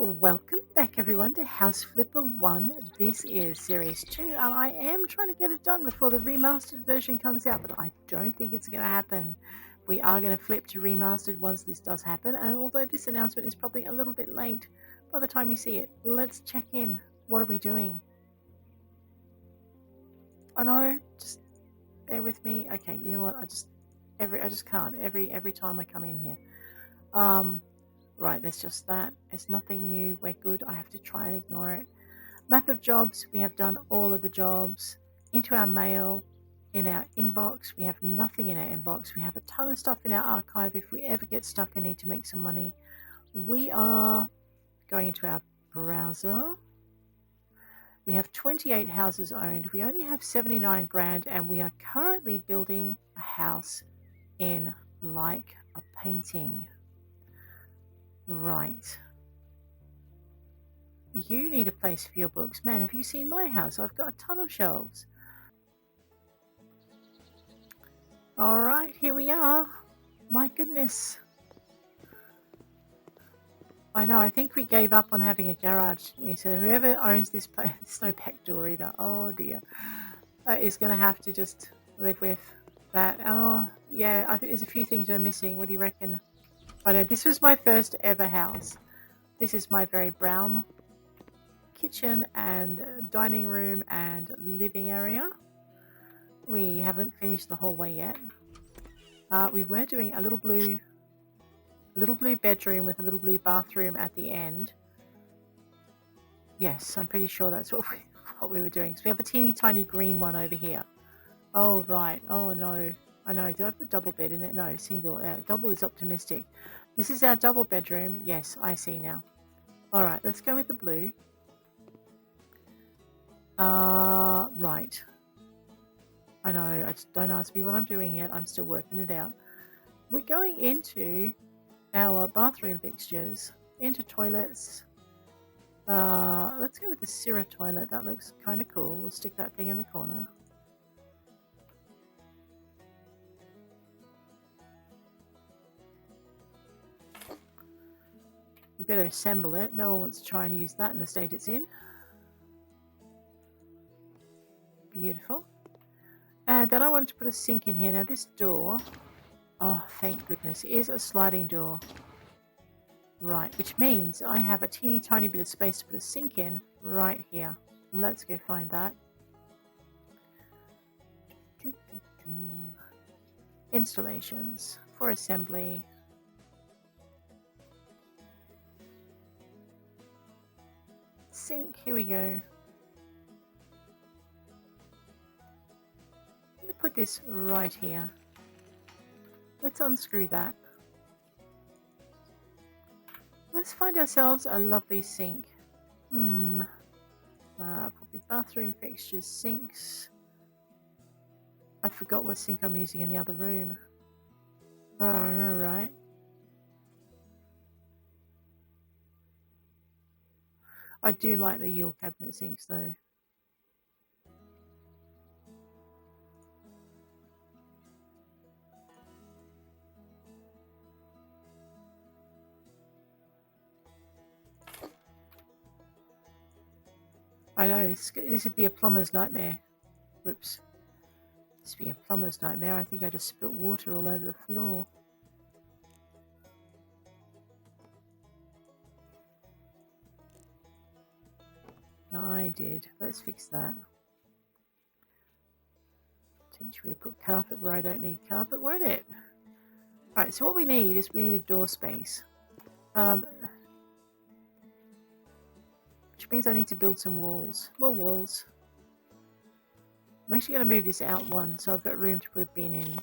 Welcome back, everyone, to House Flipper 1. This is Series 2, and I am trying to get it done before the remastered version comes out, but I don't think it's going to happen. We are going to flip to remastered once this does happen, and although this announcement is probably a little bit late by the time you see it, let's check in. What are we doing? I know, just bear with me. Okay, you know what? I just can't every time I come in here. Right, there's just that. It's nothing new. We're good. I have to try and ignore it. Map of jobs. We have done all of the jobs. Into our mail. In our inbox. We have nothing in our inbox. We have a ton of stuff in our archive if we ever get stuck and need to make some money. We are going into our browser. We have 28 houses owned. We only have 79 grand, and we are currently building a house in like a painting. Right. You need a place for your books. Man, have you seen my house? I've got a ton of shelves. Alright, here we are. My goodness. I know, I think we gave up on having a garage. We said whoever owns this place, there's no back door either. Oh dear. Is going to have to just live with that. Oh, yeah, I think there's a few things we're missing. What do you reckon? I know, this was my first ever house. This is my very brown kitchen and dining room and living area. We haven't finished the hallway yet. We were doing a little blue bedroom with a little blue bathroom at the end. Yes, I'm pretty sure that's what we were doing. So we have a teeny tiny green one over here. Oh right. Oh no. I know. Did I put double bed in it? No, single. Double is optimistic. This is our double bedroom. Yes, I see now. All right, let's go with the blue. Right. I know. Don't ask me what I'm doing yet. I'm still working it out. We're going into our bathroom fixtures, into toilets. Let's go with the Syrah toilet. That looks kind of cool. We'll stick that thing in the corner. We better assemble it. No one wants to try and use that in the state it's in. Beautiful. And then I wanted to put a sink in here. Now this door, oh thank goodness, is a sliding door. Right, which means I have a teeny tiny bit of space to put a sink in right here. Let's go find that. Installations for assembly. Sink, here we go. I'm going to put this right here. Let's unscrew that. Let's find ourselves a lovely sink. Probably bathroom fixtures, sinks. I forgot what sink I'm using in the other room. Alright. I do like the Yule cabinet sinks though. I know, this would be a plumber's nightmare. Whoops. This would be a plumber's nightmare. I think I just spilt water all over the floor. I did. Let's fix that. Potentially put carpet where I don't need carpet, won't it? Alright, so what we need is we need a door space. Which means I need to build some walls. More walls. I'm actually going to move this out one so I've got room to put a bin in.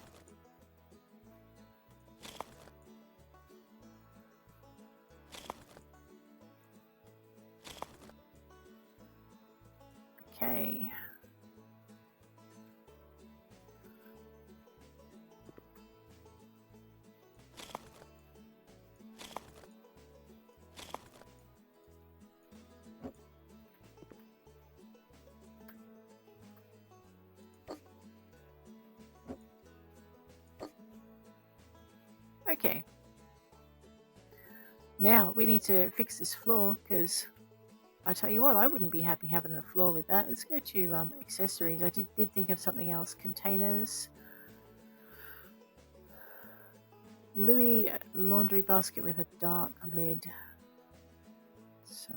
Okay. Okay. Now we need to fix this floor because I tell you what, I wouldn't be happy having a floor with that. Let's go to accessories. I did think of something else. Containers. Louis laundry basket with a dark lid. So.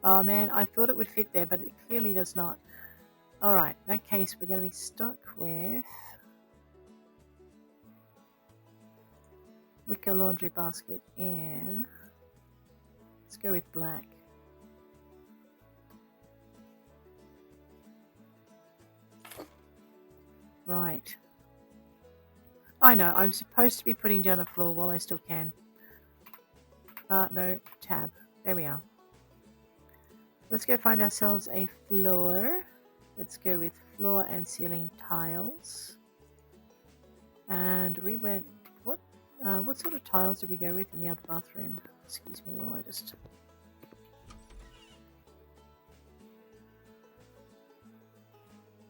Oh man, I thought it would fit there, but it clearly does not. Alright, in that case, we're going to be stuck with wicker laundry basket and let's go with black. Right. I know, I'm supposed to be putting down a floor while I still can. No, tab. There we are. Let's go find ourselves a floor. Let's go with floor and ceiling tiles. And we went... What sort of tiles did we go with in the other bathroom? Excuse me while I just...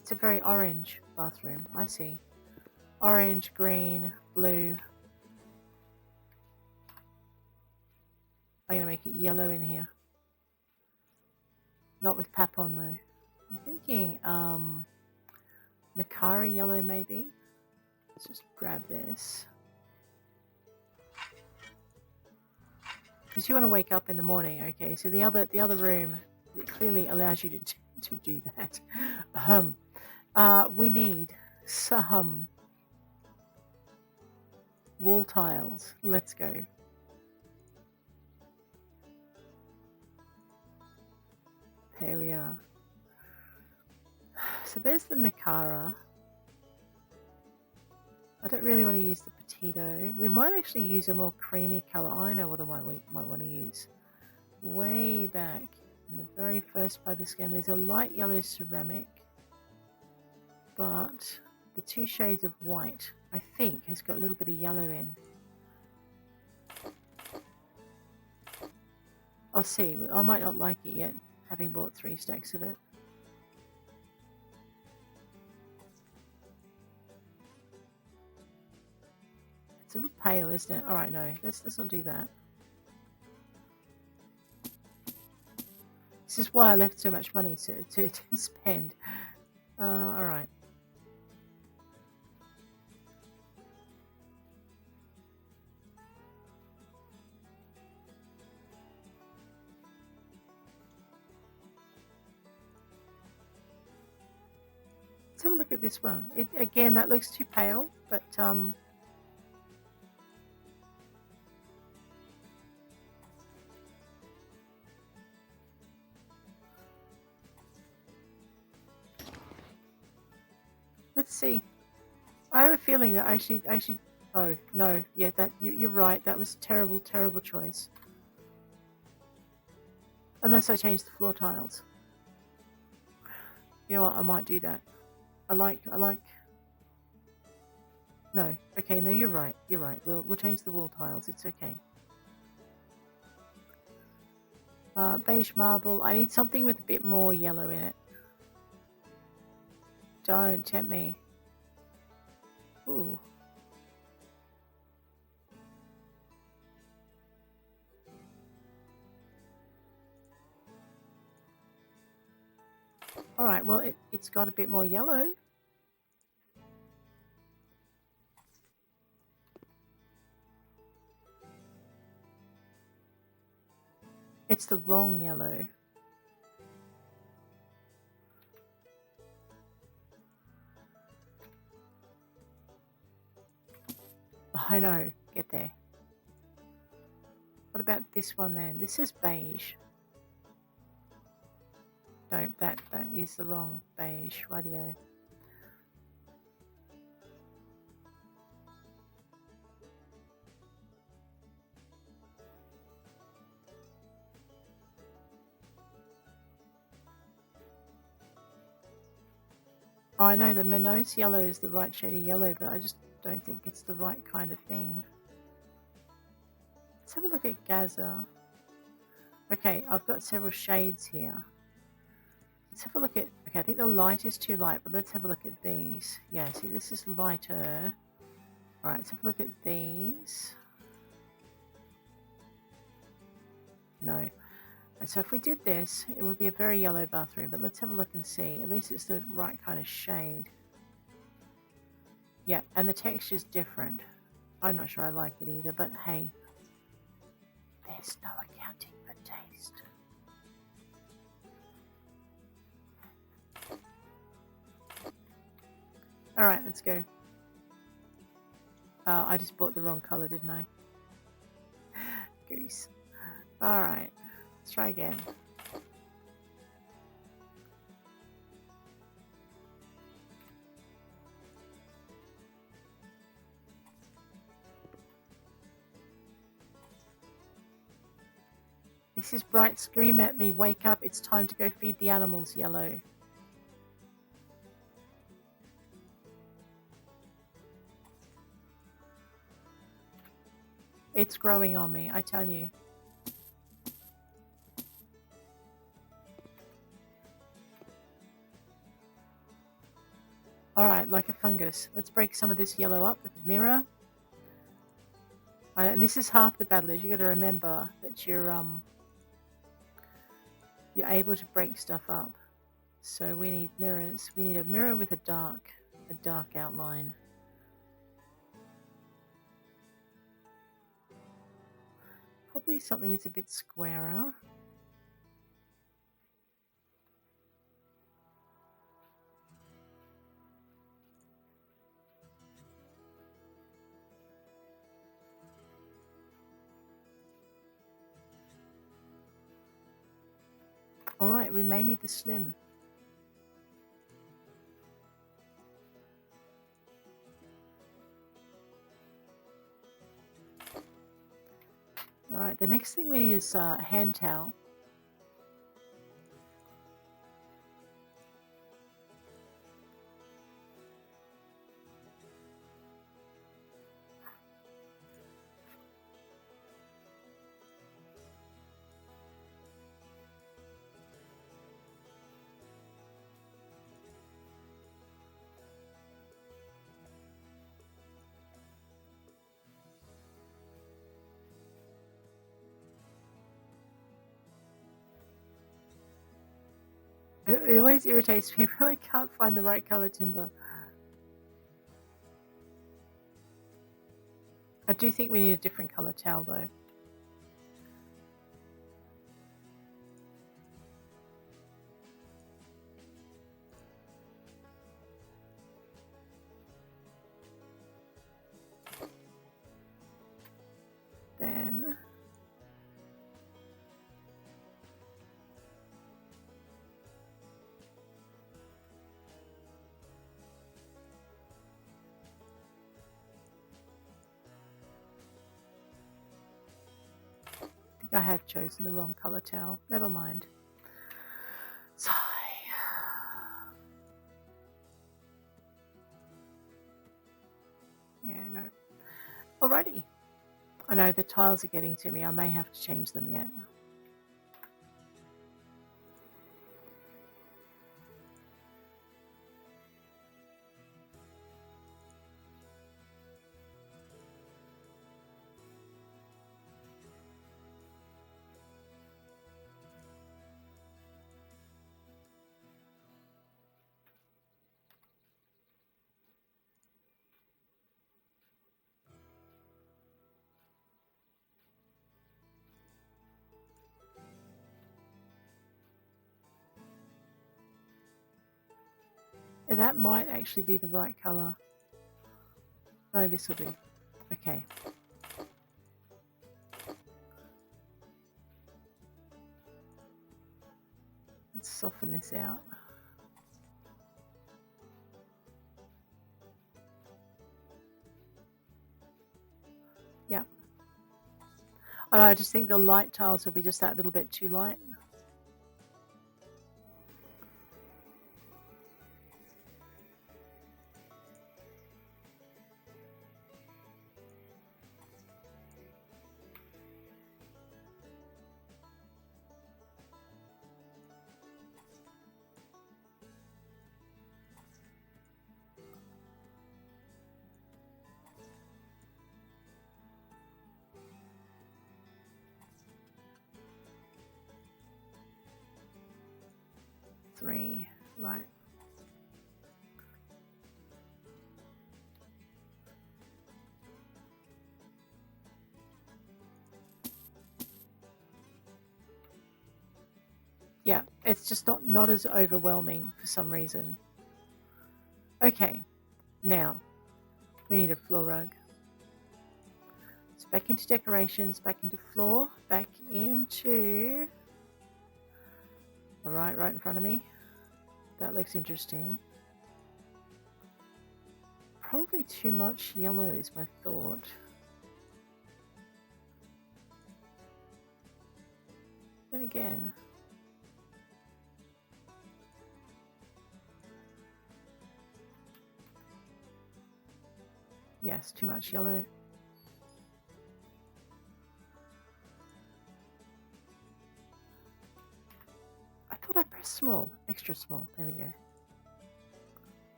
It's a very orange bathroom. I see. Orange, green, blue. I'm going to make it yellow in here. Not with pap on though. I'm thinking Nakara yellow maybe. Let's just grab this. Because you want to wake up in the morning, okay? So the other room clearly allows you to do that. We need some wall tiles. Let's go. There we are. So there's the Nakara. I don't really want to use the Petito. We might actually use a more creamy colour. I know what I might want to use. Way back in the very first part of the scan, there's a light yellow ceramic. But the two shades of white, I think, has got a little bit of yellow in. I'll see. I might not like it yet, having bought 3 stacks of it. It's a little pale, isn't it? Alright, no. Let's not do that. This is why I left so much money to spend. Alright. Let's have a look at this one. Again, that looks too pale, but let's see. I have a feeling that I should. Oh no, yeah, you're right. That was a terrible, terrible choice. Unless I change the floor tiles. You know what? I might do that. I like. No, okay, no, you're right. You're right. We'll change the wall tiles. It's okay. Beige marble. I need something with a bit more yellow in it. Don't tempt me. Ooh. Alright, well, it's got a bit more yellow. It's the wrong yellow. I know. Get there. What about this one then? This is beige. No, that is the wrong beige. Radio. Oh, I know the Minos yellow is the right shade of yellow, but I just don't think it's the right kind of thing. Let's have a look at Gaza. Okay, I've got several shades here. Let's have a look at, okay, I think the light is too light, but let's have a look at these. Yeah, see, this is lighter. All right, let's have a look at these. No. So if we did this, it would be a very yellow bathroom, but let's have a look and see. At least it's the right kind of shade. Yeah, and the texture's different. I'm not sure I like it either, but hey, there's no accounting for taste. All right, let's go. I just bought the wrong color, didn't I? Goose. All right, let's try again. This is bright. Scream at me. Wake up. It's time to go feed the animals. Yellow. It's growing on me, I tell you. Alright, like a fungus. Let's break some of this yellow up with a mirror. And this is half the battle, is you gotta remember that you're able to break stuff up. So we need mirrors. We need a mirror with a dark outline. Probably something that's a bit squarer. Alright, we may need the slim. Alright, the next thing we need is a hand towel. It always irritates me when I can't find the right color timber. I do think we need a different color towel though. Then I think I have chosen the wrong color towel. Never mind. Sigh. Yeah, no. Alrighty. I know the tiles are getting to me. I may have to change them yet. That might actually be the right color. No, this will do. Okay. Let's soften this out. Yep. I just think the light tiles will be just that little bit too light. 3. Right. Yeah, it's just not as overwhelming for some reason. Okay, now we need a floor rug. So back into decorations, back into floor, back into... Alright, right in front of me. That looks interesting. Probably too much yellow is my thought. Then again... Yes, too much yellow. I thought I pressed small, extra small. There we go.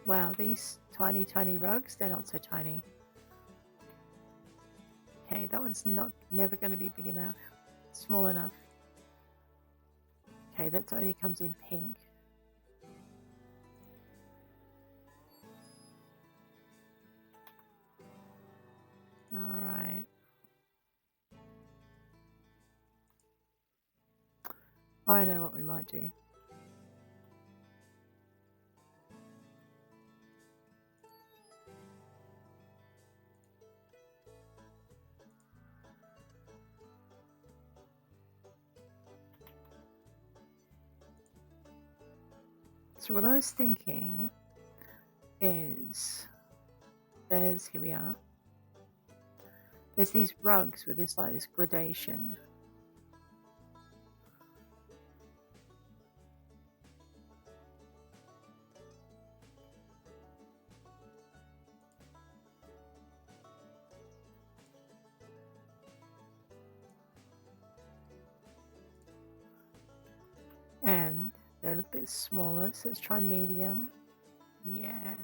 Wow, these tiny, tiny rugs, they're not so tiny. Okay, that one's never going to be big enough. Small enough. Okay, that only comes in pink. Alright. I know what we might do. So what I was thinking is here we are. There's these rugs with this like this gradation. And they're a little bit smaller, so let's try medium. Yeah.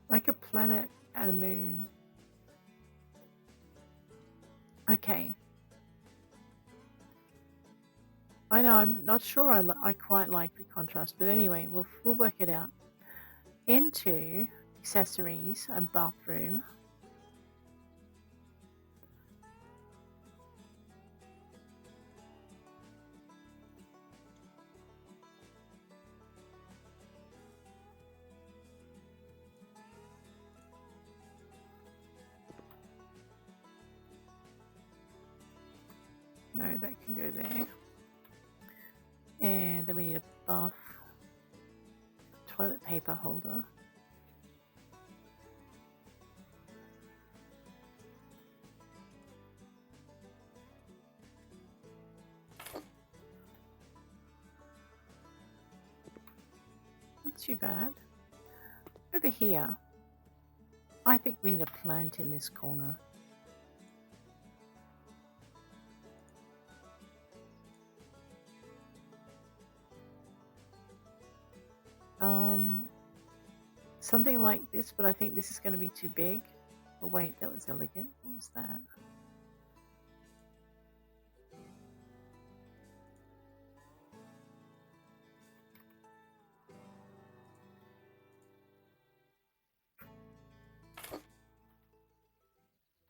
Like a planet and a moon. Okay. I know, I'm not sure I quite like the contrast, but anyway, we'll work it out. Into accessories and bathroom. No, that can go there. And then we need a bath toilet paper holder. Not too bad. Over here, I think we need a plant in this corner. Something like this, but I think this is going to be too big. Oh wait, that was elegant. What was that?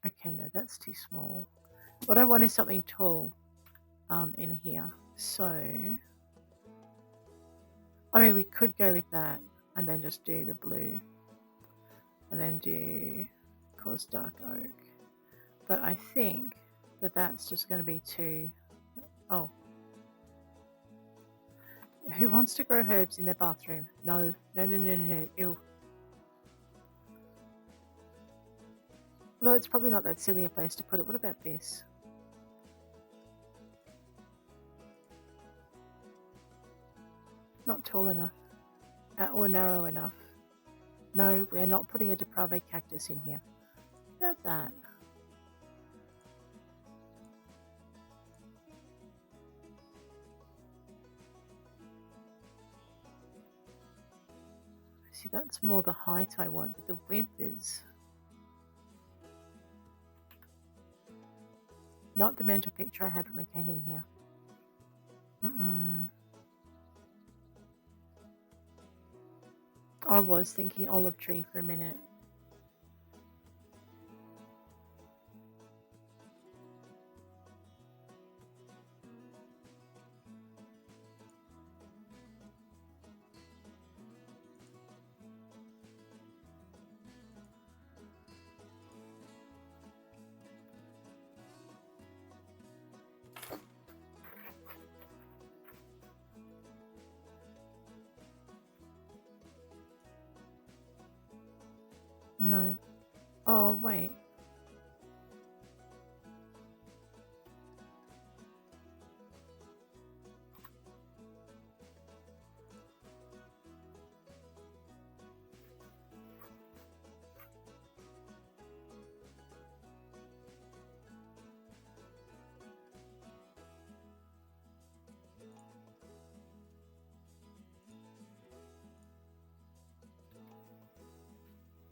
Okay, no, that's too small. What I want is something tall in here. So, I mean, we could go with that and then just do the blue. And then do, of course, dark oak. But I think that that's just going to be too... Oh. Who wants to grow herbs in their bathroom? No. No, no, no, no, no. Ew. Although it's probably not that silly a place to put it. What about this? Not tall enough. Or narrow enough. No, we are not putting a depraved cactus in here. What about that? See, that's more the height I want, but the width is not the mental picture I had when I came in here. I was thinking olive tree for a minute. No. Oh, wait.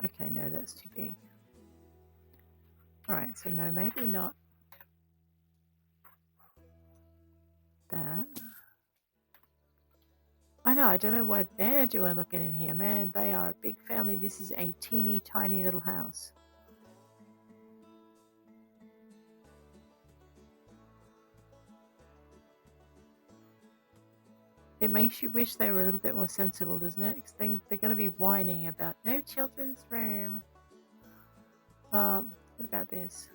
Okay, no, that's too big. Alright, so no, maybe not that. I know, I don't know what they're doing looking in here. Man, they are a big family. This is a teeny tiny little house. It makes you wish they were a little bit more sensible, doesn't it? Because they're going to be whining about no children's room. What about this?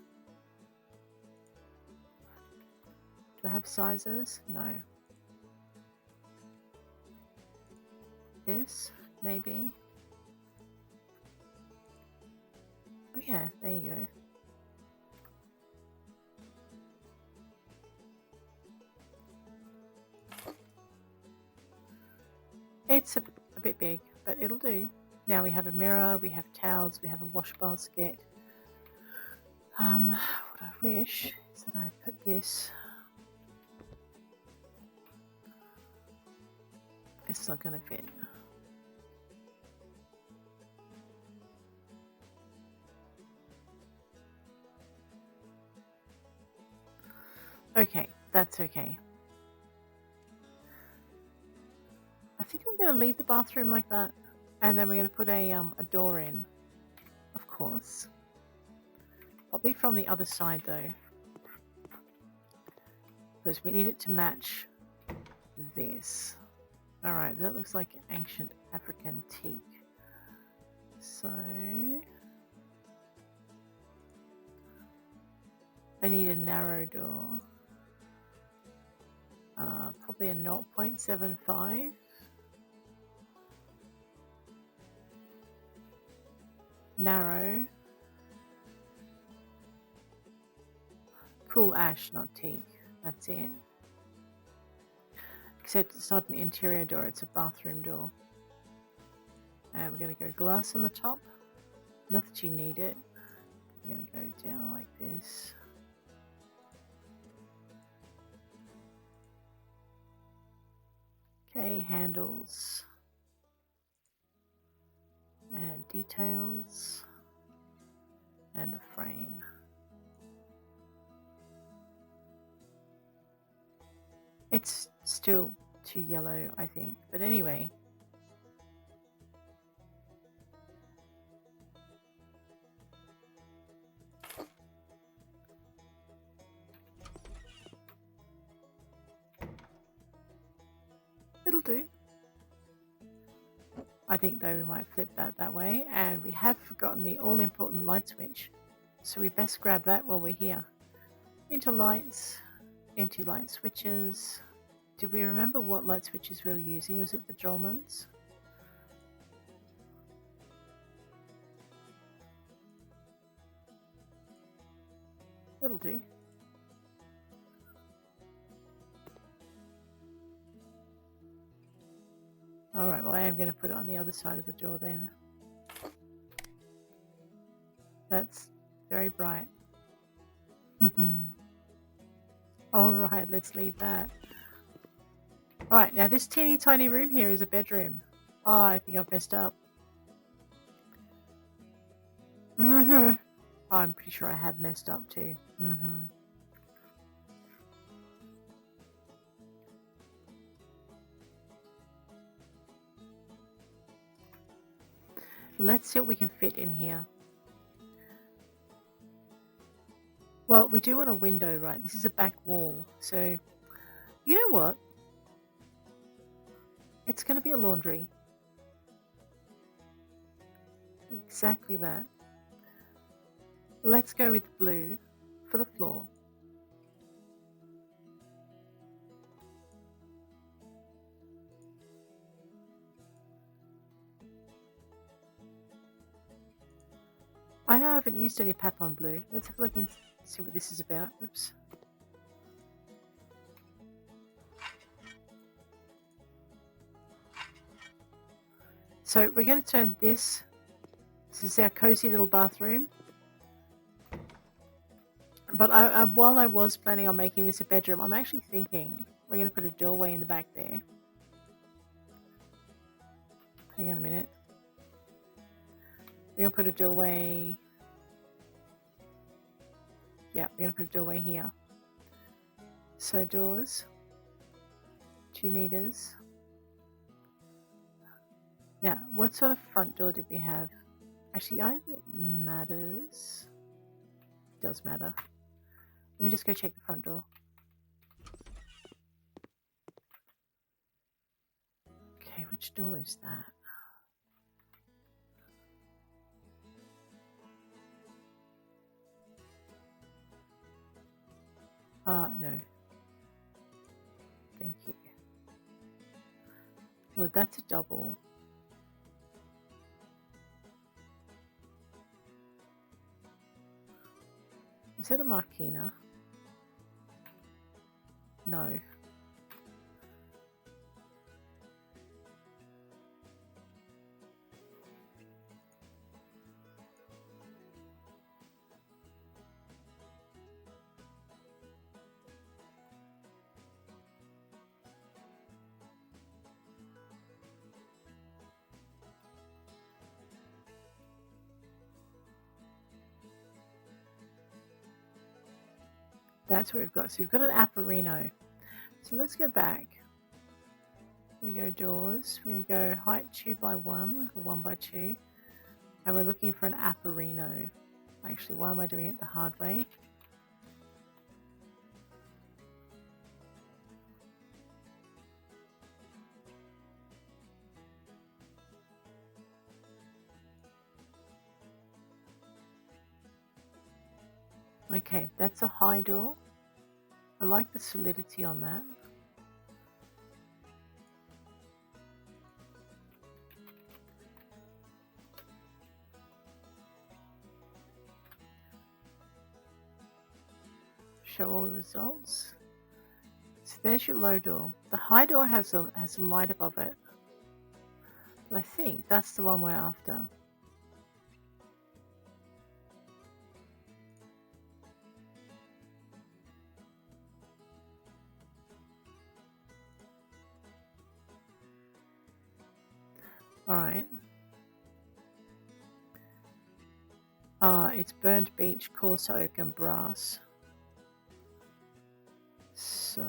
Do I have sizes? No. This? Maybe. Oh yeah, there you go. It's a bit big, but it'll do. Now we have a mirror, we have towels, we have a wash basket. What I wish is that I put this. It's not going to fit. Okay, that's okay. I think I'm going to leave the bathroom like that, and then we're going to put a door in, of course. Probably from the other side though, because we need it to match this. Alright, that looks like ancient African teak. So I need a narrow door. Probably a 0.75. Narrow. Cool ash, not teak. That's it. Except it's not an interior door, it's a bathroom door. And we're going to go glass on the top. Not that you need it. We're going to go down like this. Okay, handles. And details. And the frame. It's still too yellow, I think. But anyway. It'll do. I think though we might flip that way. And we have forgotten the all-important light switch. So we best grab that while we're here. Into lights. Into light switches. Did we remember what light switches we were using? Was it the Jolmans? That'll do. Alright, well I am going to put it on the other side of the door then. That's very bright. Alright, let's leave that. Alright, now this teeny tiny room here is a bedroom. Oh, I think I've messed up. Mm-hmm. I'm pretty sure I have messed up too. Mm-hmm. Let's see what we can fit in here. Well, we do want a window, right? This is a back wall. So, you know what? It's going to be a laundry. Exactly that. Let's go with blue for the floor. I know I haven't used any pap on blue. Let's have a look and see what this is about. Oops. So we're going to turn this. This is our cozy little bathroom. But while I was planning on making this a bedroom, I'm actually thinking we're going to put a doorway in the back there. Hang on a minute. We're going to put a doorway. Yeah, we're going to put a doorway here. So doors. 2 meters. Now, what sort of front door did we have? Actually, I don't think it matters. It does matter. Let me just go check the front door. Okay, which door is that? No. Thank you. Well, that's a double. Is that a Marquina? No. That's what we've got. So we've got an Apparino. So let's go back. We're going to go doors. We're going to go height 2x1 or 1x2. And we're looking for an Apparino. Actually, why am I doing it the hard way? Okay, that's a high door. I like the solidity on that. Show all the results. So there's your low door. The high door has a light above it. But I think that's the one we're after. Alright. It's burnt beech, coarse oak, and brass. So,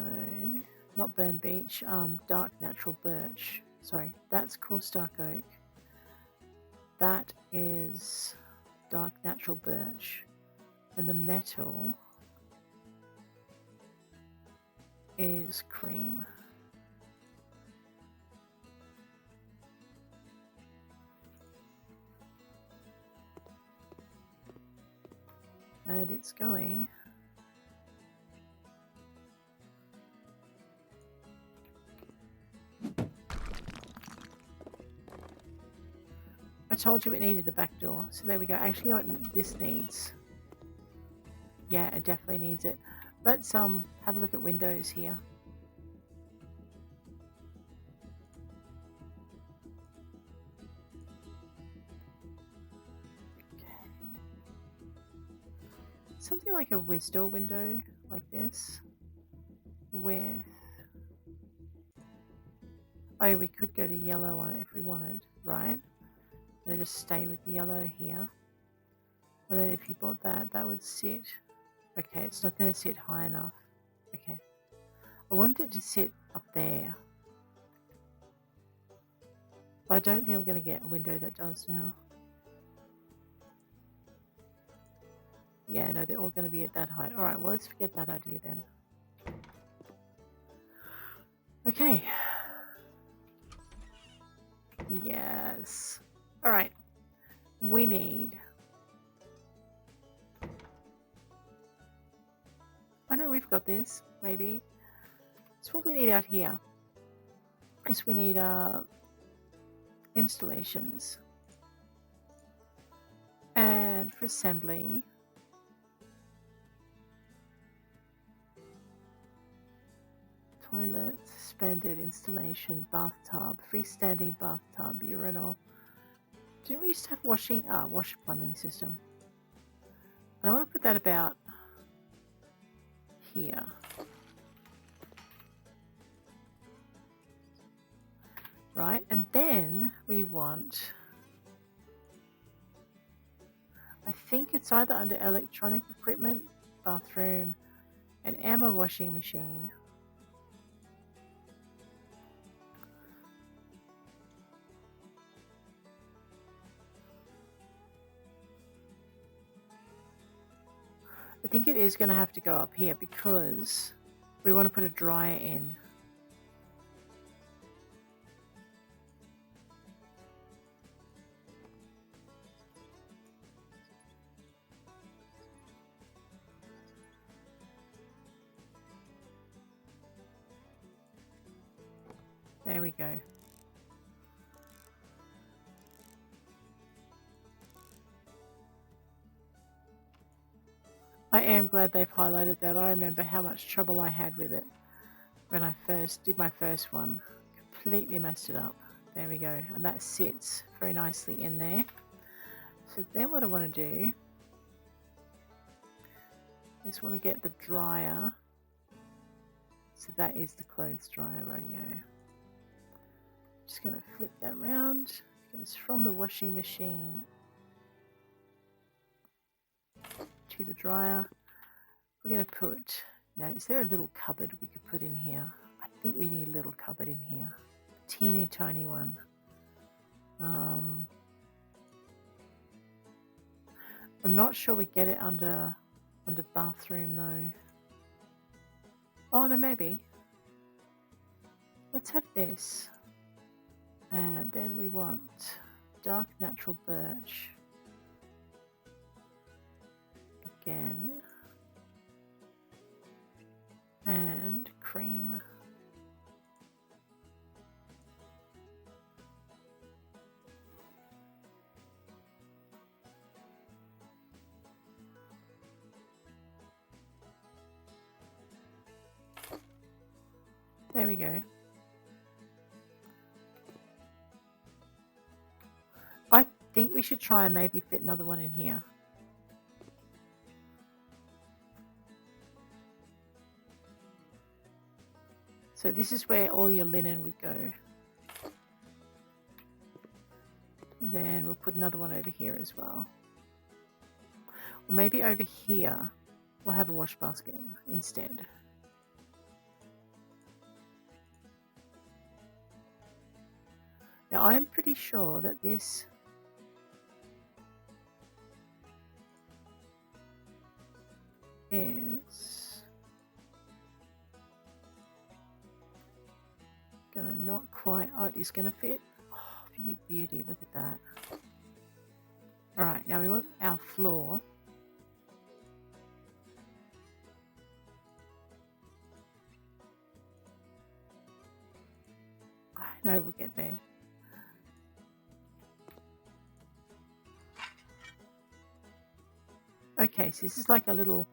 not burnt beech, dark natural birch. Sorry, that's coarse dark oak. That is dark natural birch. And the metal is cream. And it's going. I told you it needed a back door. So there we go. Actually, like, this needs. Yeah, it definitely needs it. Let's have a look at windows here. Okay. Something like a Wisdor window, like this, with. Oh, we could go the yellow on it if we wanted, right? And then just stay with the yellow here. And then if you bought that, that would sit. Okay, it's not going to sit high enough. Okay. I want it to sit up there. But I don't think I'm going to get a window that does now. Yeah, no, they're all going to be at that height. All right, well, let's forget that idea then. Okay. Yes. All right. We need... I know we've got this, maybe. So what we need out here is we need installations. And for assembly, toilet, suspended, installation, bathtub, freestanding bathtub, urinal. Didn't we used to have wash plumbing system? I want to put that about here. Right, and then we want, I think it's either under electronic equipment, bathroom, an Emma washing machine. I think it is going to have to go up here because we want to put a dryer in. There we go. I am glad they've highlighted that. I remember how much trouble I had with it when I first did my first one. Completely messed it up. There we go. And that sits very nicely in there. So then what I want to do is want to get the dryer. So that is the clothes dryer radio. Just going to flip that around. It goes from the washing machine to the dryer. We're going to put, now is there a little cupboard we could put in here? I think we need a little cupboard in here. A teeny tiny one. I'm not sure we get it under bathroom though. Oh no, maybe. Let's have this. And then we want dark natural birch. Again. And cream. There we go. I think we should try and maybe fit another one in here. So this is where all your linen would go. Then we'll put another one over here as well. Or maybe over here we'll have a wash basket instead. Now I'm pretty sure that this is gonna not quite, oh, it is gonna fit. Oh, you beauty, look at that. All right, now we want our floor. I know we'll get there. Okay, so this is like a little,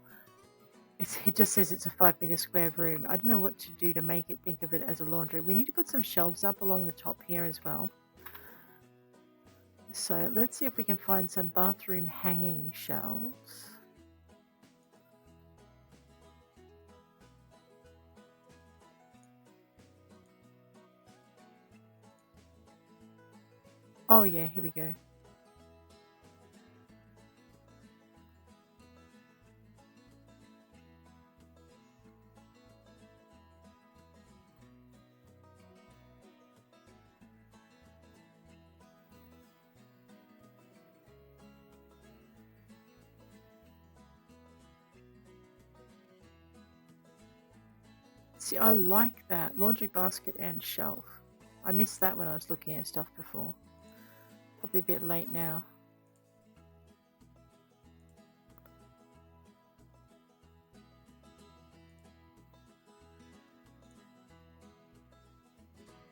it just says it's a 5 meter square room. I don't know what to do to make it think of it as a laundry. We need to put some shelves up along the top here as well. So let's see if we can find some bathroom hanging shelves. Oh yeah, here we go. See, I like that. Laundry basket and shelf. I missed that when I was looking at stuff before. Probably a bit late now.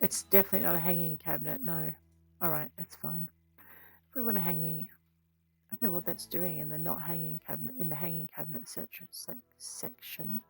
It's definitely not a hanging cabinet, no. Alright, that's fine. If we want a hanging, I don't know what that's doing in the not hanging cabinet, in the hanging cabinet section.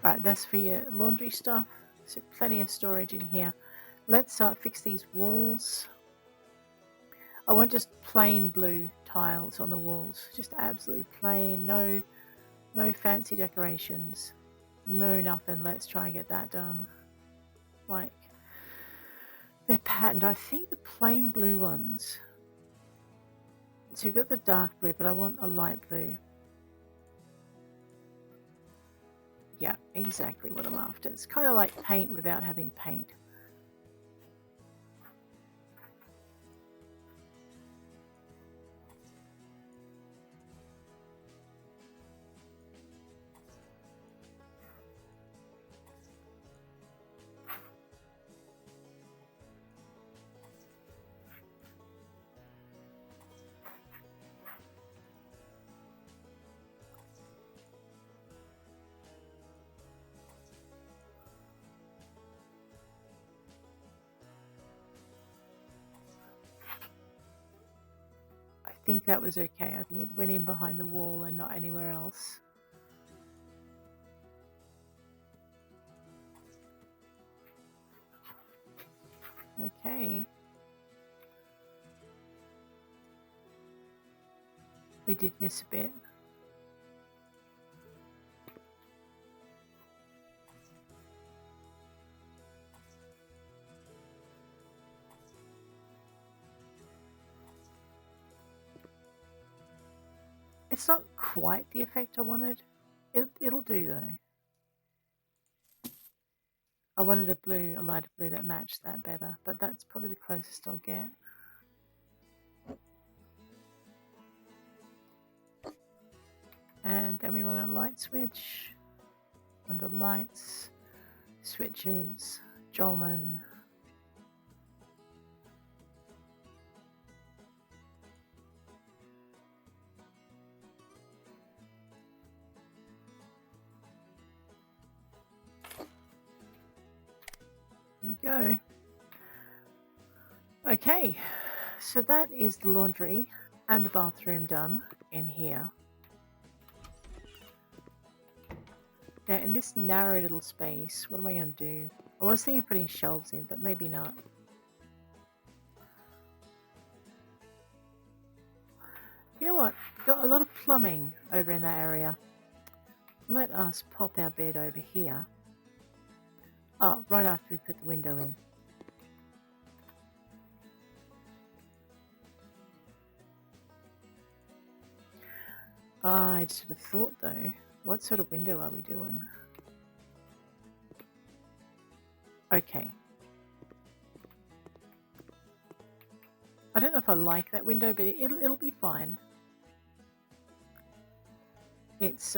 Right, that's for your laundry stuff. So plenty of storage in here. Let's fix these walls. I want just plain blue tiles on the walls. Just absolutely plain. No fancy decorations. No nothing. Let's try and get that done. Like, they're patterned. I think the plain blue ones. So you've got the dark blue, but I want a light blue. Yeah, exactly what I'm after. It's kind of like paint without having paint. I think that was okay. I think it went in behind the wall and not anywhere else. Okay. We did miss a bit. It's not quite the effect I wanted. It'll do though. I wanted a lighter blue that matched that better, but that's probably the closest I'll get. And then we want a light switch. Under lights, switches, Jolman. There we go. Okay, so that is the laundry and the bathroom done in here. Now, in this narrow little space, what am I going to do? I was thinking of putting shelves in, but maybe not. You know what? Got a lot of plumbing over in that area. Let us pop our bed over here. Oh, right after we put the window in. I just had a thought though. What sort of window are we doing? Okay. I don't know if I like that window, but it'll be fine. It's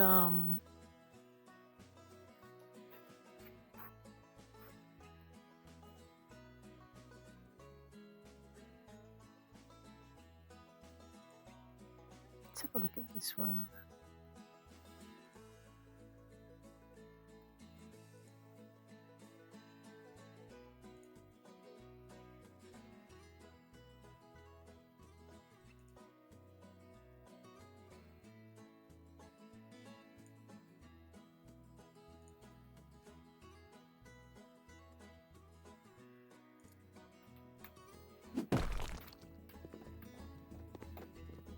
let's have a look at this one.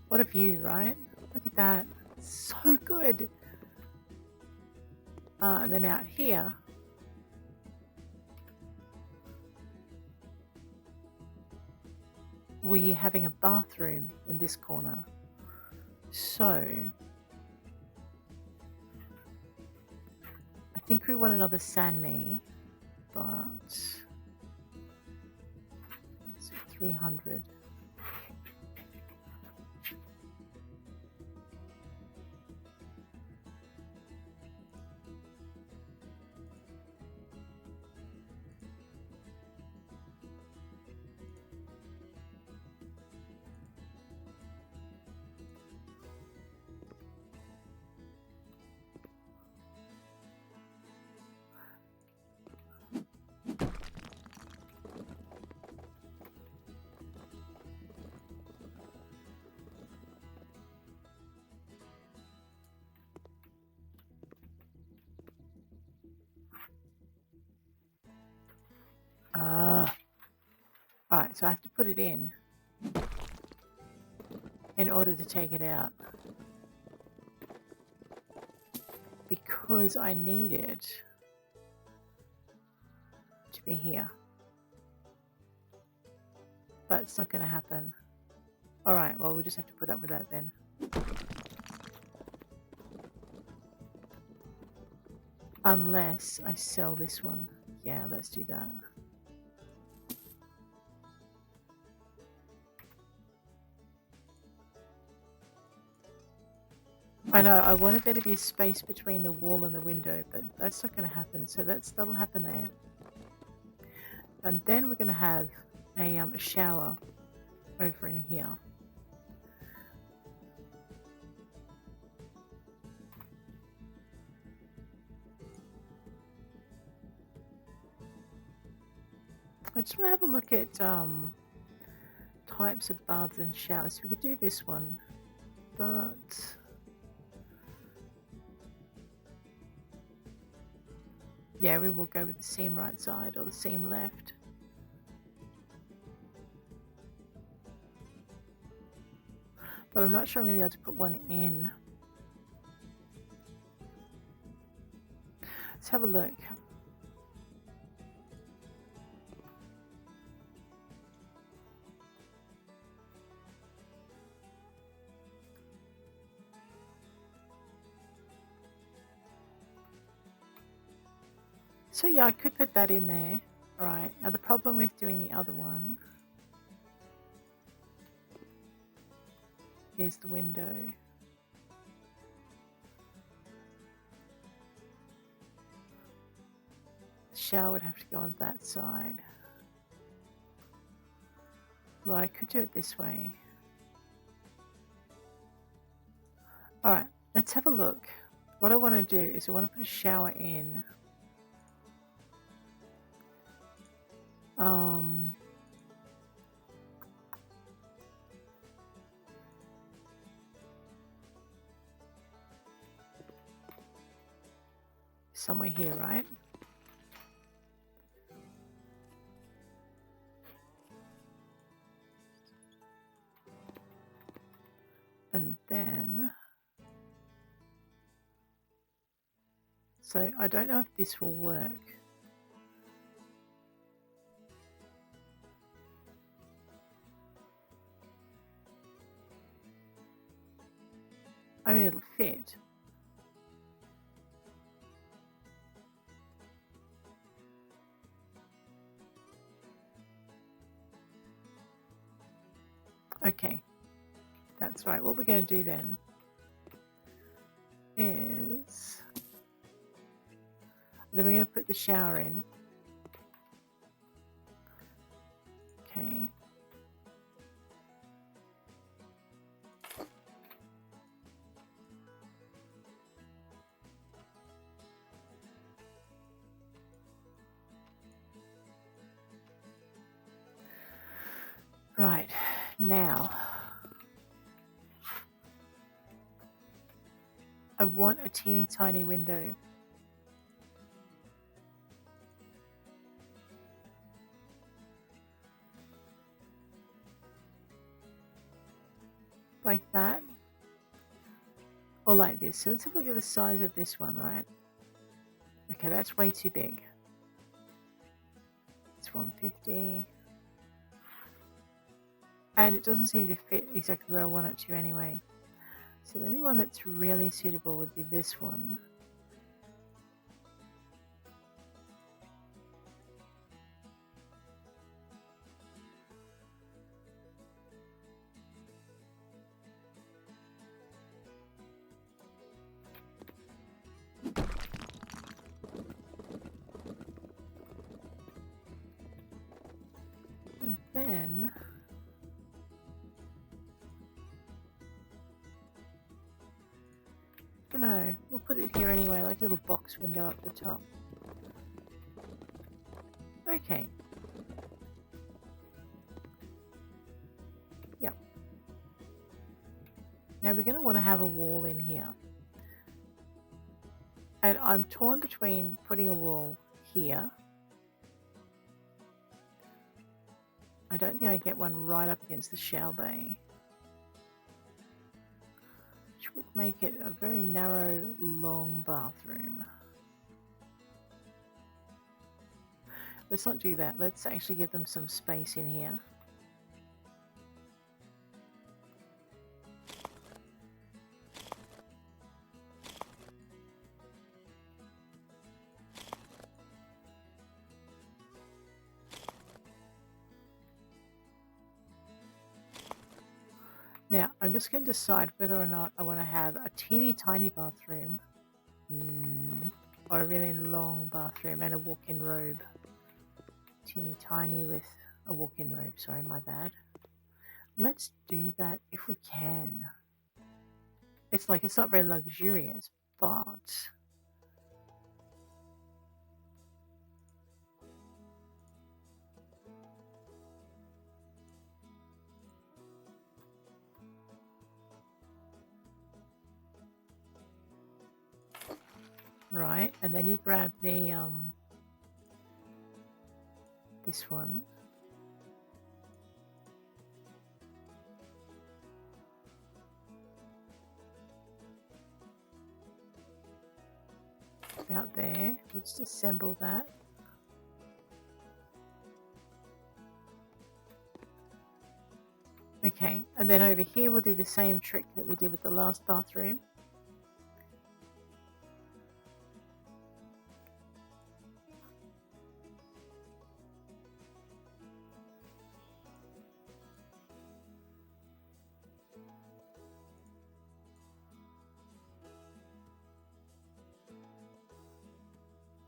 What a view, right? Look at that. So good. And then out here, we're having a bathroom in this corner. So I think we want another Sanmi, but it's 300. Alright, so I have to put it in order to take it out. Because I need it to be here. But it's not going to happen. Alright, well, we'll just have to put up with that then. Unless I sell this one. Yeah, let's do that. I know, I wanted there to be a space between the wall and the window, but that's not going to happen. So that'll happen there. And then we're going to have a shower over in here. I just want to have a look at types of baths and showers. So we could do this one, but yeah, we will go with the seam right side or the seam left. But I'm not sure I'm going to be able to put one in. Let's have a look. So yeah, I could put that in there. All right. Now the problem with doing the other one is the window. The shower would have to go on that side. Well, I could do it this way. All right, let's have a look. What I want to do is I want to put a shower in. Somewhere here, right? And then, so I don't know if this will work. I mean, it'll fit. Okay, that's right. What we're going to do then is then we're going to put the shower in. Okay. Right, now I want a teeny tiny window. Like that. Or like this. So let's have a look at the size of this one, right? Okay, that's way too big. It's 150. And it doesn't seem to fit exactly where I want it to anyway. So the only one that's really suitable would be this one. And then I don't know, we'll put it here anyway, like a little box window up the top. Okay. Yep. Now we're going to want to have a wall in here. And I'm torn between putting a wall here. I don't think I get one right up against the shower bay, which would make it a very narrow, long bathroom. Let's not do that. Let's actually give them some space in here. Now, I'm just going to decide whether or not I want to have a teeny tiny bathroom or a really long bathroom and a walk-in robe. Teeny tiny with a walk-in robe. Sorry, my bad. Let's do that if we can. It's like, it's not very luxurious, but... Right, and then you grab the this one. About there. Let's assemble that. Okay, and then over here we'll do the same trick that we did with the last bathroom.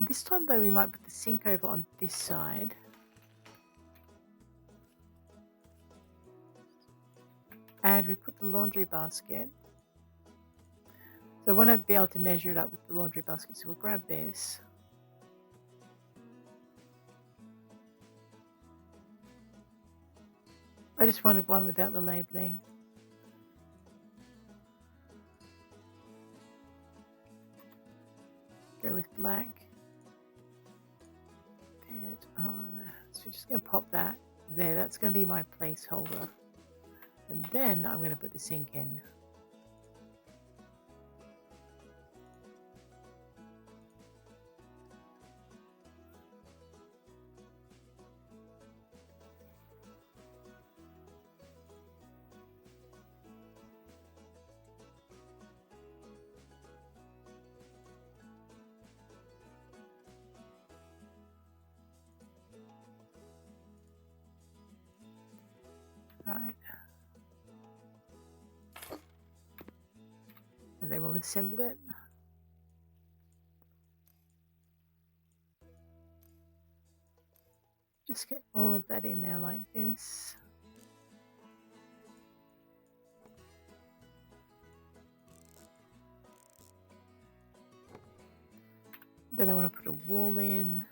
This time though we might put the sink over on this side. And we put the laundry basket. So I want to be able to measure it up with the laundry basket, so we'll grab this. I just wanted one without the labeling. Go with black. So we're just going to pop that there. That's going to be my placeholder. And then I'm going to put the sink in. Right. And then we'll assemble it. Just get all of that in there like this. Then I want to put a wall in.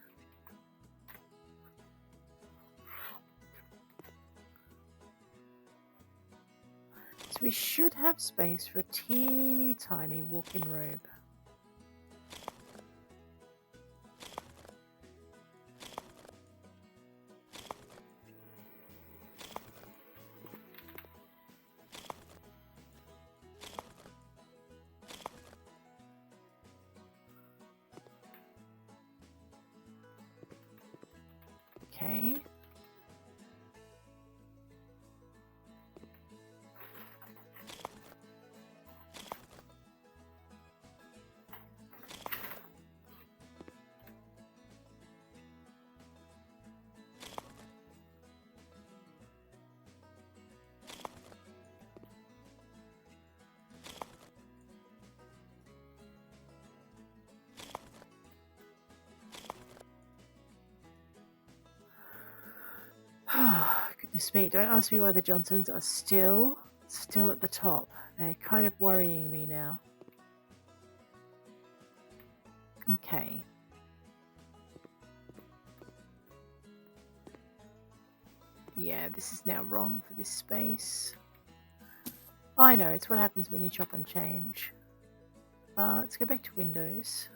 So we should have space for a teeny tiny walk-in robe. Okay. Goodness me, don't ask me why the Johnsons are still at the top. They're kind of worrying me now. Okay. Yeah, this is now wrong for this space. I know, it's what happens when you chop and change. Let's go back to Windows.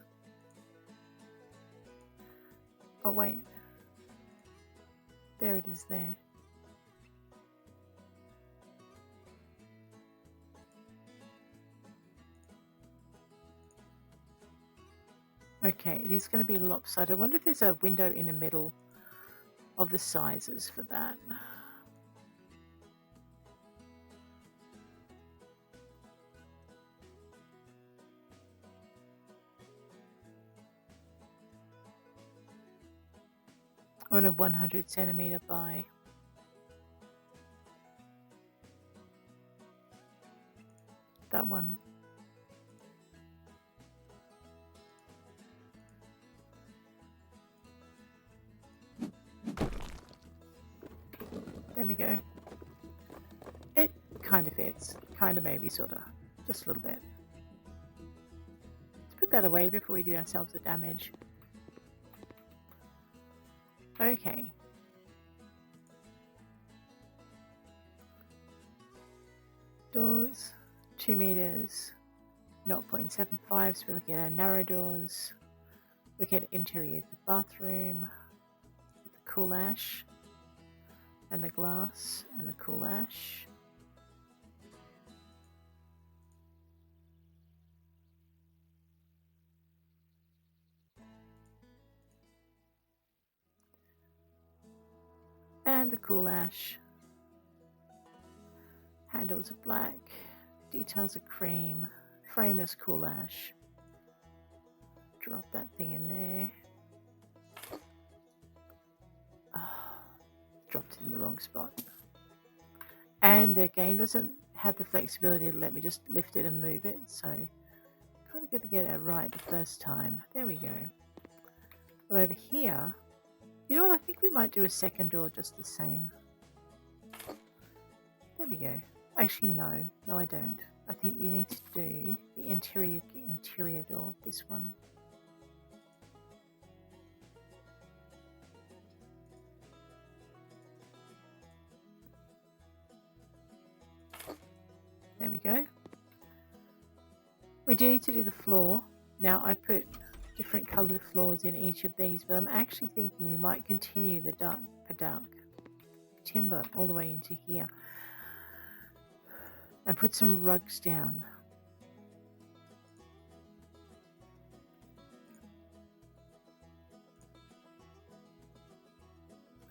Oh, wait. There it is there. Okay, it is going to be lopsided. I wonder if there's a window in the middle of the sizes for that. I want a 100 centimeter by. That one. There we go. It kind of fits. Kind of, maybe, sort of. Just a little bit. Let's put that away before we do ourselves a damage. Okay. Doors, 2 meters, 0.75. So we look at our narrow doors. Look at interior of the bathroom. The cool ash. And the glass and the cool ash. And the cool ash. Handles are black. Details are cream. Frame is cool ash. Drop that thing in there. Oh, dropped it in the wrong spot. And the game doesn't have the flexibility to let me just lift it and move it, so kind of got to get it right the first time. There we go. But over here, you know what? I think we might do a second door just the same. There we go. Actually, no, I don't. I think we need to do the interior door. This one. There we go. We do need to do the floor. Now I put different coloured floors in each of these, but I'm actually thinking we might continue the dark timber all the way into here and put some rugs down.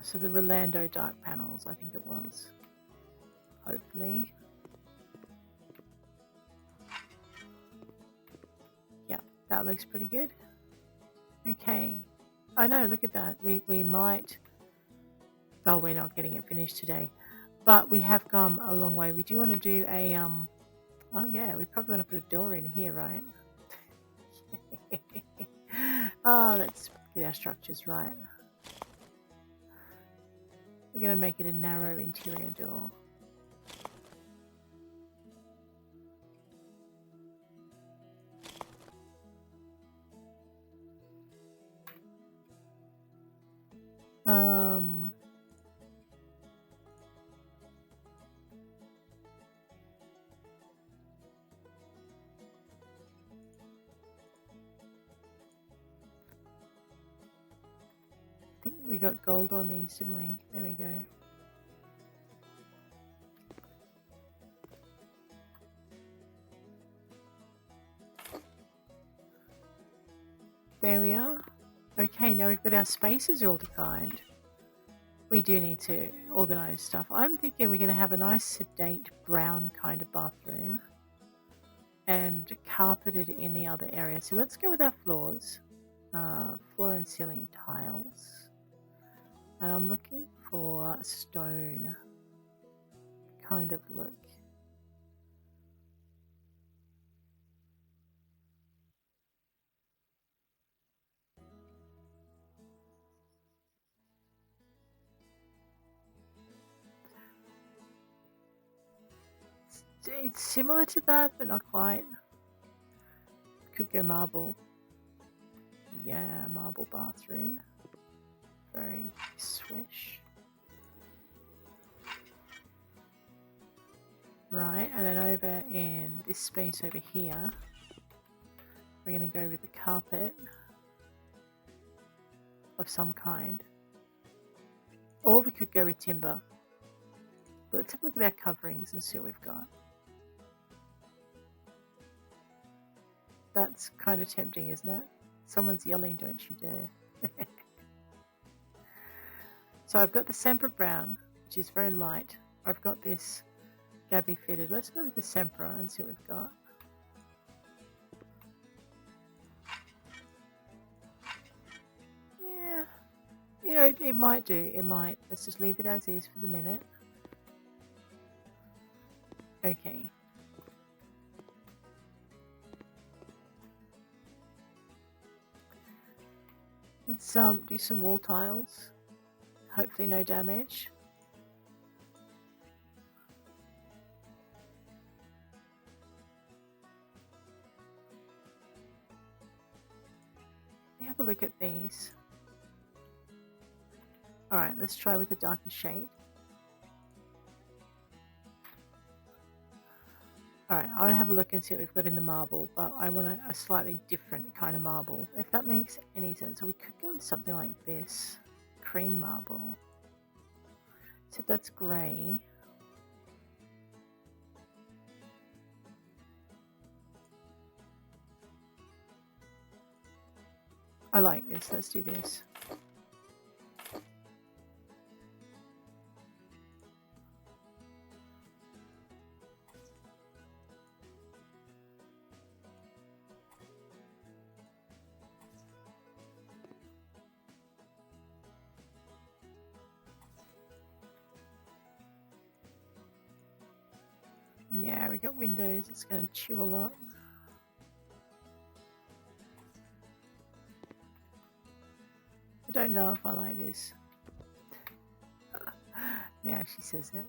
So the Rolando dark panels, I think it was. Hopefully. Yeah, that looks pretty good. Okay. I know, look at that. We might... Oh, we're not getting it finished today. But we have come a long way. We do want to do a... Oh, yeah, we probably want to put a door in here, right? Oh, let's get our structures right. We're going to make it a narrow interior door. I think we got gold on these, didn't we? There we go. There we are. Okay, now we've got our spaces all defined. we do need to organize stuff. I'm thinking we're going to have a nice sedate brown kind of bathroom and carpeted in the other area. So let's go with our floors. Floor and ceiling tiles. And I'm looking for a stone kind of look. It's similar to that, but not quite. Could go marble. Yeah, marble bathroom. Very swish. Right, and then over in this space over here, we're going to go with the carpet of some kind. Or we could go with timber. But let's have a look at our coverings and see what we've got. That's kind of tempting, isn't it? Someone's yelling, don't you dare. So I've got the Sempra Brown, which is very light. I've got this Gabby fitted. Let's go with the Sempra and see what we've got. Yeah, you know, it might do. It might. Let's just leave it as is for the minute. Okay. Let's do some wall tiles. Hopefully no damage. Have a look at these. Alright, let's try with a darker shade. Alright, I'll have a look and see what we've got in the marble, but I want a slightly different kind of marble, if that makes any sense. So we could go with something like this. Cream marble. Except that's grey. I like this. Let's do this. Yeah, we got windows. It's going to chew a lot. I don't know if I like this. Now she says it.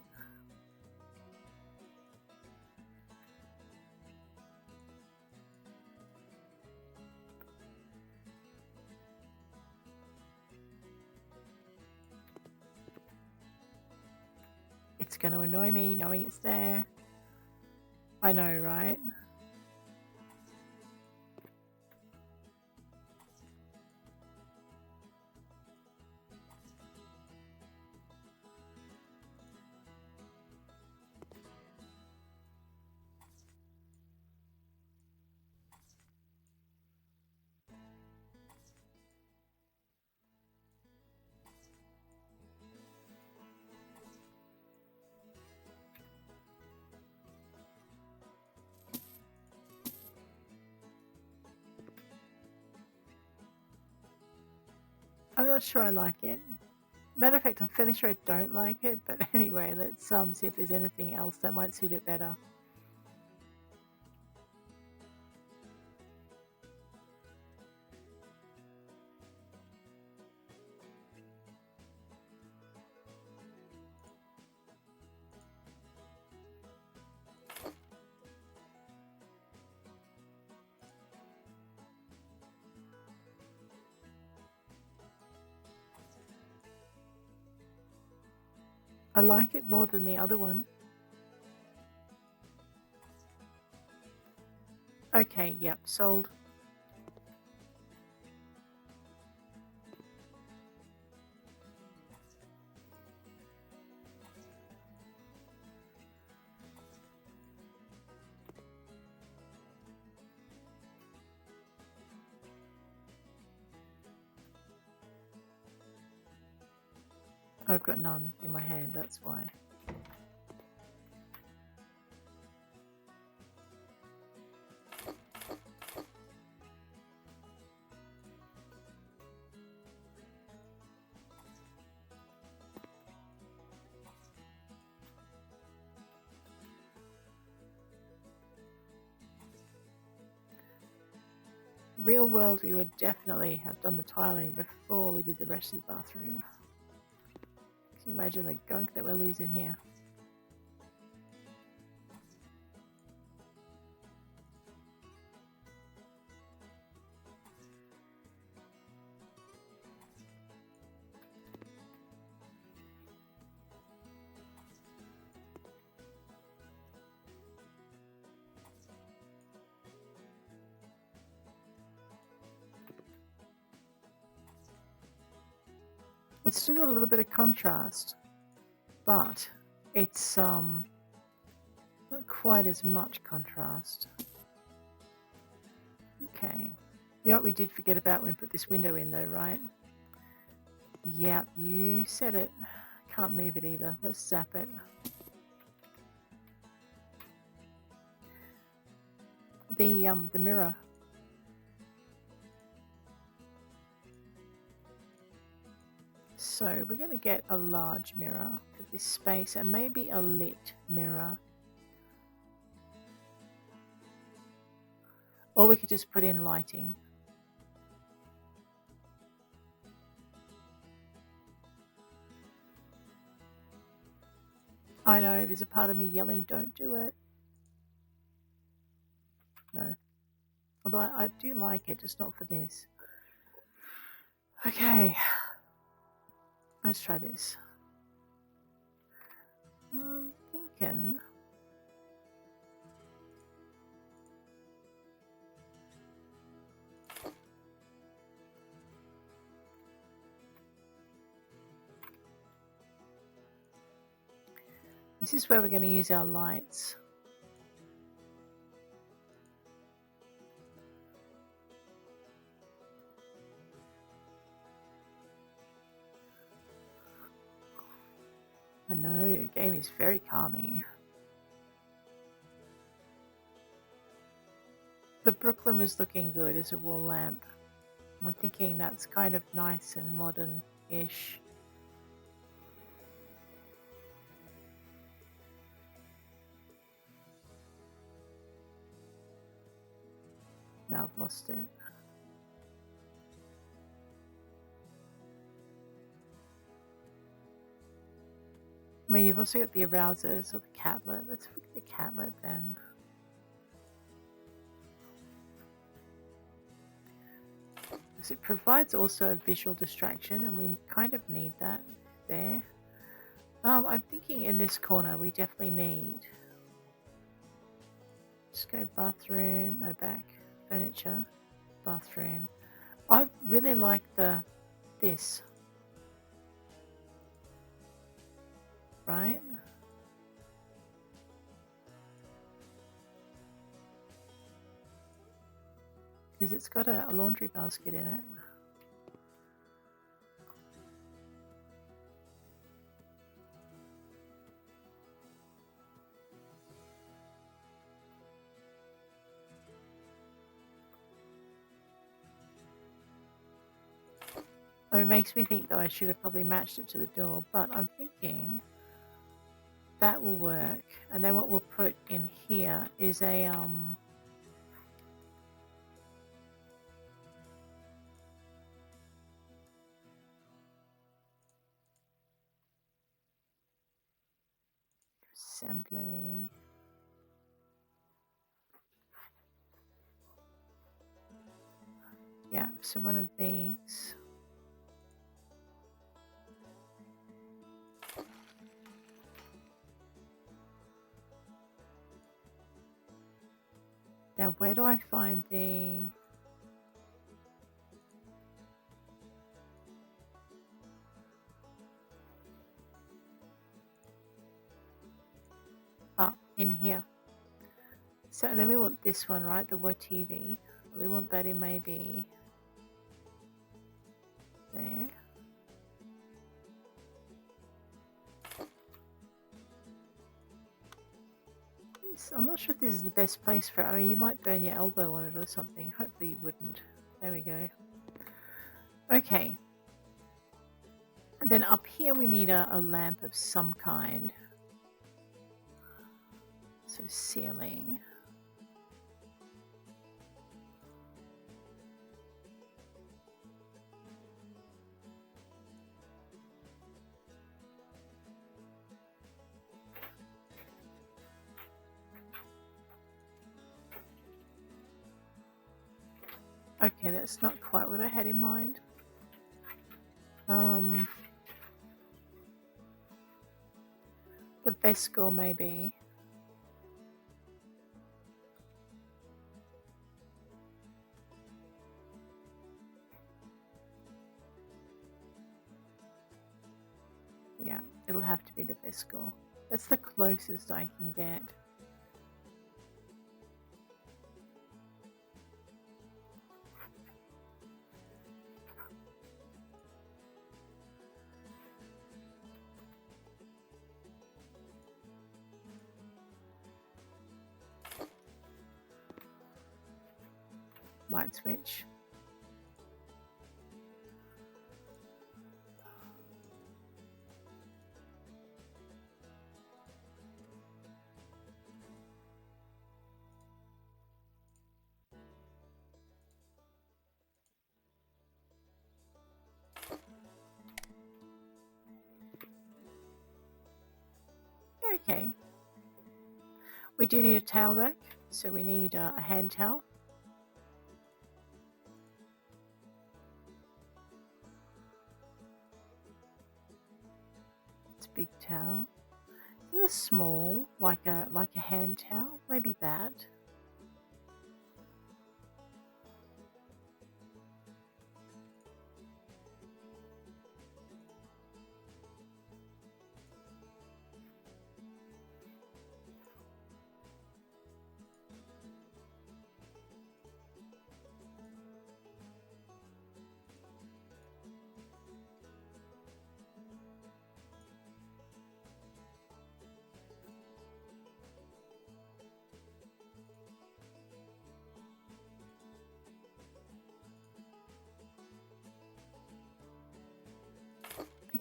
It's going to annoy me knowing it's there. I know, right? I'm not sure I like it. Matter of fact, I'm fairly sure I don't like it, but anyway, let's see if there's anything else that might suit it better. I like it more than the other one. Okay, yep, sold. I've got none in my hand, that's why. Real world, we would definitely have done the tiling before we did the rest of the bathroom. Can you imagine the gunk that we're losing here? It's still got a little bit of contrast, but it's not quite as much contrast. Okay. You know what we did forget about when we put this window in though, right? Yep, you said it. Can't move it either. Let's zap it. The mirror. So we're going to get a large mirror for this space and maybe a lit mirror. Or we could just put in lighting. I know, there's a part of me yelling, don't do it. No. Although I do like it, just not for this. Okay. Let's try this. I'm thinking... This is where we're going to use our lights. I know, the game is very calming. The Brooklyn was looking good as a wall lamp. I'm thinking that's kind of nice and modern-ish. Now I've lost it. I mean, you've also got the arousers or the catlet. Let's look at the catlet then. Because it provides also a visual distraction, and we kind of need that there. I'm thinking in this corner we definitely need. Just go bathroom, no back, furniture, bathroom. I really like this. Right? Because it's got a laundry basket in it. Oh, it makes me think though I should have probably matched it to the door, but I'm thinking that will work. And then what we'll put in here is a assembly. Yeah, so one of these. Now, where do I find the... Ah, in here. So then we want this one, right? The Word TV. We want that in maybe there. I'm not sure if this is the best place for it. I mean, you might burn your elbow on it or something. Hopefully you wouldn't. There we go. Okay. And then up here we need a lamp of some kind. So ceiling. Okay, that's not quite what I had in mind. The Vescore maybe. Yeah, it'll have to be the Vescore. That's the closest I can get. Light switch. Okay. We do need a towel rack, so we need a hand towel. It's a big towel. Is it a small, like a hand towel? Maybe that.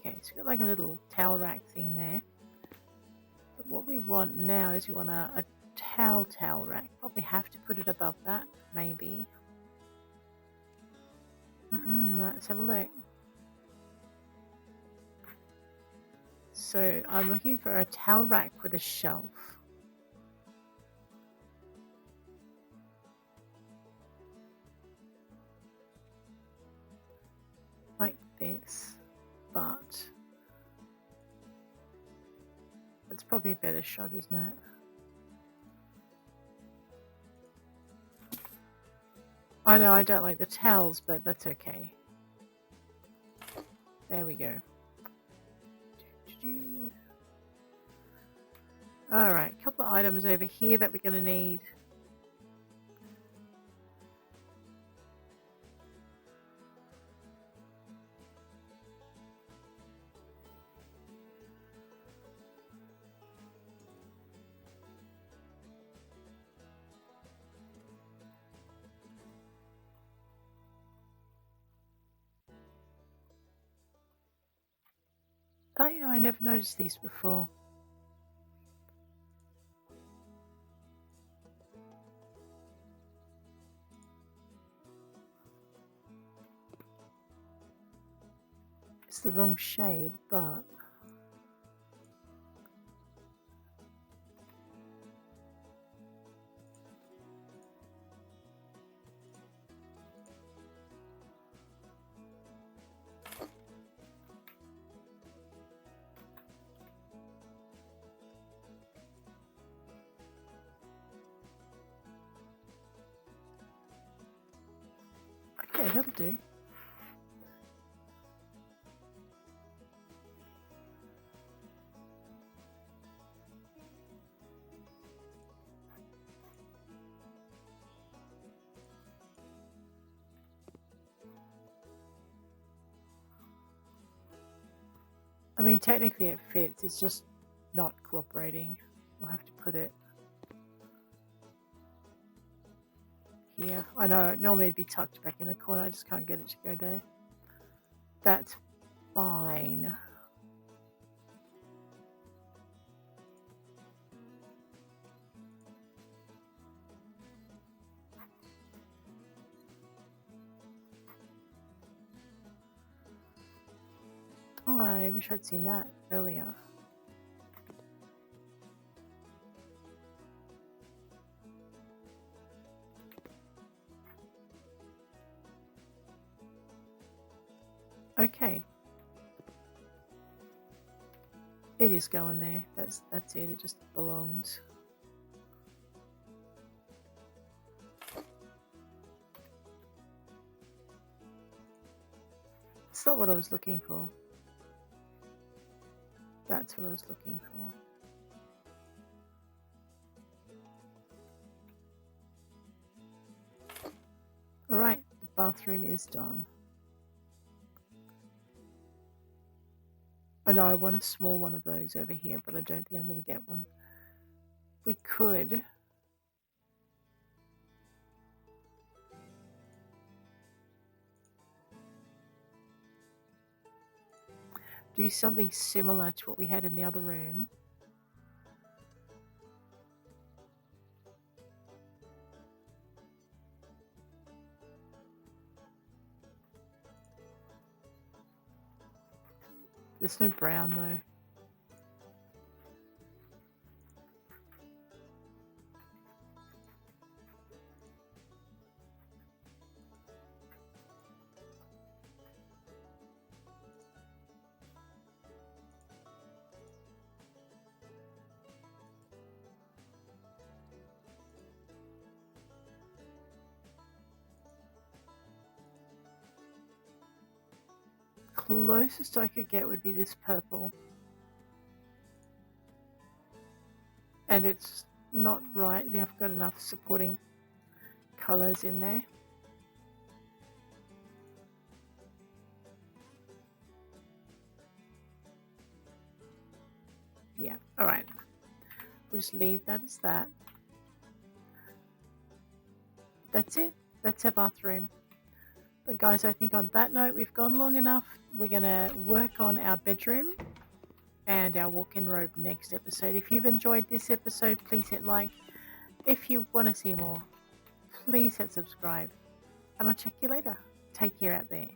Okay, so we've got like a little towel rack thing there. But what we want now is we want a towel rack. Probably have to put it above that, maybe. Let's have a look. So I'm looking for a towel rack with a shelf. Like this, but it's probably a better shot, isn't it? I know I don't like the towels, but that's okay. There we go. Alright, a couple of items over here that we're going to need. Oh yeah, I never noticed these before. It's the wrong shade, but okay, that'll do. I mean, technically it fits, it's just not cooperating. We'll have to put it here. I know normally it'd be tucked back in the corner. I just can't get it to go there. That's fine. Oh, I wish I'd seen that earlier. Okay. It is going there. That's it. It just belongs. It's not what I was looking for. That's what I was looking for. Alright, the bathroom is done. I know I want a small one of those over here, but I don't think I'm going to get one. We could do something similar to what we had in the other room. There's no brown though. Closest I could get would be this purple. And it's not right. We haven't got enough supporting colours in there. Yeah, alright. We'll just leave that as that. That's it. That's our bathroom. But guys, I think on that note, we've gone long enough. We're going to work on our bedroom and our walk-in robe next episode. If you've enjoyed this episode, please hit like. If you want to see more, please hit subscribe. And I'll check you later. Take care out there.